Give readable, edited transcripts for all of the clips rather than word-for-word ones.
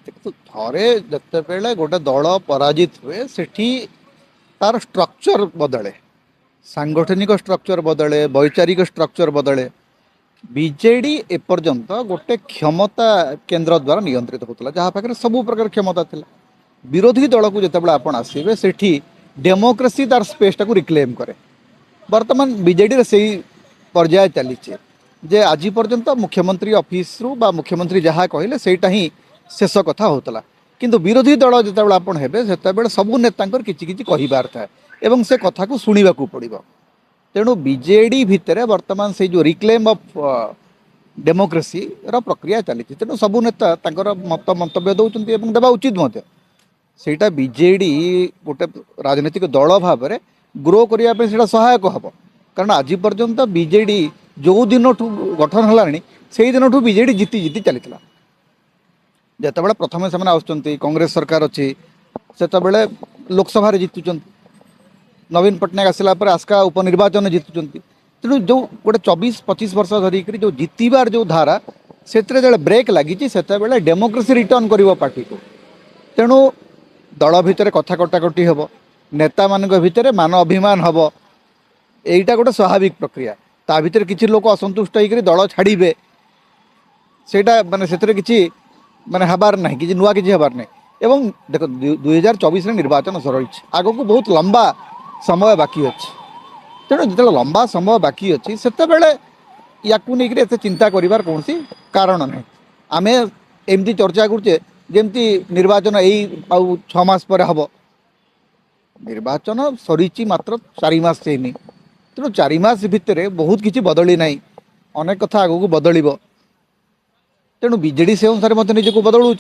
देखो थरे जितेबले गोटे दल पराजित हुए सेठी तार स्ट्रक्चर बदले सांगठनिक स्ट्रक्चर बदले वैचारिक स्ट्रक्चर बदले बीजेडी एपर्यंत गोटे क्षमता केन्द्र द्वारा नियंत्रित होता जहाँ पाखे सब प्रकार क्षमता थी विरोधी दल को जितेबाला आपण आसवे सेठी डेमोक्रेसी तार स्पेस टाक रिक्लेम करे बर्तमान बीजेडी से पर्याय चली जे आज पर्यंत मुख्यमंत्री ऑफिस रु बा मुख्यमंत्री जहाँ कहले सेटा ही शेष कथा होता किंतु विरोधी दल जितेबाला आपण हेबे सेतेबेले सबु नेतांकर किछि किछि कहिबार थाए एवं से कथा को सुनिबा को पड़िबो तेणु बीजेडी भितर वर्तमान से जो रिक्लेम ऑफ डेमोक्रेसी रो प्रक्रिया चली तेणु सबु नेता तांकर मत मंतव्य दउचंती एवं देबा उचित मते सेटा बीजेडी गोटे राजनीतिक दल भाव में ग्रो करिया पे सेटा सहायक हबो कारण आज पर्यंत बीजेडी जो दिन गठन हलानी से दिन बीजेडी जीति जीति चलीथिला जितेबाला प्रथम से आसुँच कांग्रेस सरकार अच्छी से लोकसभा जीतुंट नवीन पट्टनायक आसला आस्का उपनिर्वाचन जीतुंट तेणु जो गोटे 24-25 वर्ष धरिक जो जीतबार जो धारा से ब्रेक लगी से डेमोक्रेसी रिटर्न कर पार्टी को तेणु दल भितर कथा कटाकटी हम नेता मान भितर मान अभिमान हम यहीटा गोटे स्वाभाविक प्रक्रिया ता भीतर किसी लोग असंतुष्ट होकर दल छाड़े से मानने किसी माने हबार ना कि नुआ किसी हबार नहीं एवं देख 2024 निर्वाचन रही आग को बहुत लंबा समय बाकी अच्छे तेणु जो लंबा समय बाकी अच्छी से या नहीं चिंता करार कौन कारण ना आम एमती चर्चा करुचे जमती निर्वाचन यही 6 मास पर हम निर्वाचन सरी मात्र 4 मास से तेणु 4 मास भितर बहुत किसी बदली ना अनेक कथा आग को बदल तेणु बीजेडी से अनुसार मत निजक बदलू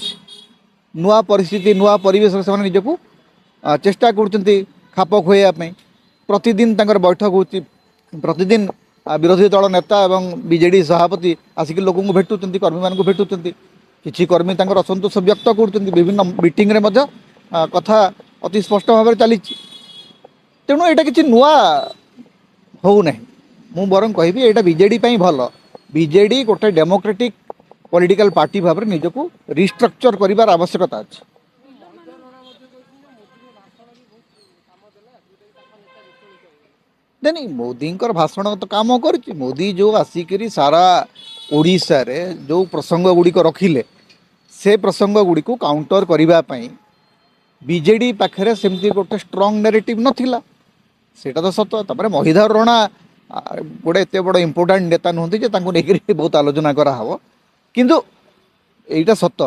नुआ परिस्थिति नुआ परिवेश से निजक चेष्टा कर खाप खुआई प्रतिदिन तंकर बैठक हो प्रतिदिन विरोधी दल नेता एवं बीजेडी सभापति आसिक लोक भेटुंट कर्मी मान भेटुंट किसी कर्मी असंतोष व्यक्त कर विभिन्न मीटिंग रे मध्य कथा अति स्पष्ट भाव में चली तेणु यहाँ किसी नुआ होना मु बरं कहि यहाँ बीजेडी भल बीजेडी गोटे डेमोक्रेटिक पॉलिटिकल पार्टी भाव में निजक रिस्ट्रक्चर कर आवश्यकता अच्छे नहीं मोदी भाषण तो काम कर मोदी जो आसिक सारा ओडिशा रे जो प्रसंग गुड़िक रखिले से प्रसंग गुड़िक काउंटर करने बीजेडी पाखे सेमती गोटे स्ट्रॉन्ग नैरेटिव नथिला सेटा तो सत तपर महिधर रणा गोटे एत बड़ इंपोर्टाट नेता नुहति जे तांको नेकरी बहुत आलोचना कराहब किंतु एटा सत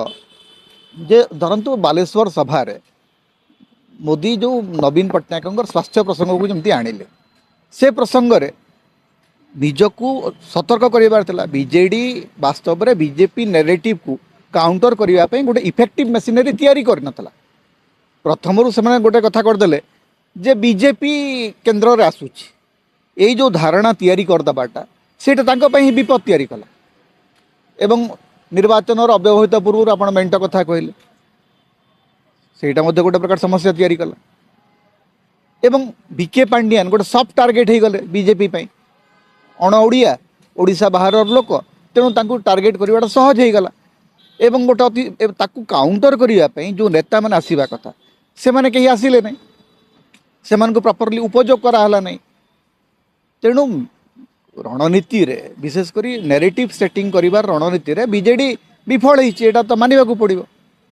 जे धरतु बालेश्वर सभा रे मोदी जो नवीन पट्टनायक स्वास्थ्य प्रसंग को जमती आनिले से प्रसंग रे निजकू सतर्क कर बीजेडी वास्तव में बीजेपी नैरेटिव को काउंटर करने गोटे इफेक्टिव मेसिनरी तैयारी करना प्रथम से गोटे कथा करदे जे बीजेपी केन्द्र रे आसुची यही जो धारणा तैयारी करदेवाटा सेटा ही विपद तैयारी कला एवं निर्वाचन अव्यवहित पूर्व आप मेंट कथा कहले सेटा गोटे प्रकार समस्या तैयारी कला एवं बीके पांडियान गोटे सफ्ट टार्गेट हो गले बीजेपी अण ओडिया ओडिशा बाहर लोक तेणु तांको टार्गेट करवाटा सहज हो गला एवं गोटे अति ताकू काउंटर करने जो नेता मैंने आसवा कथा से मैंने कहीं आसिले नहीं से प्रॉपरली उपयोग कराला नहीं तेणु रणनीति रे विशेषकर नैरेटिव सेटिंग करिवार रणनीति रे बीजेडी विफल होता तो मानवा पड़ो।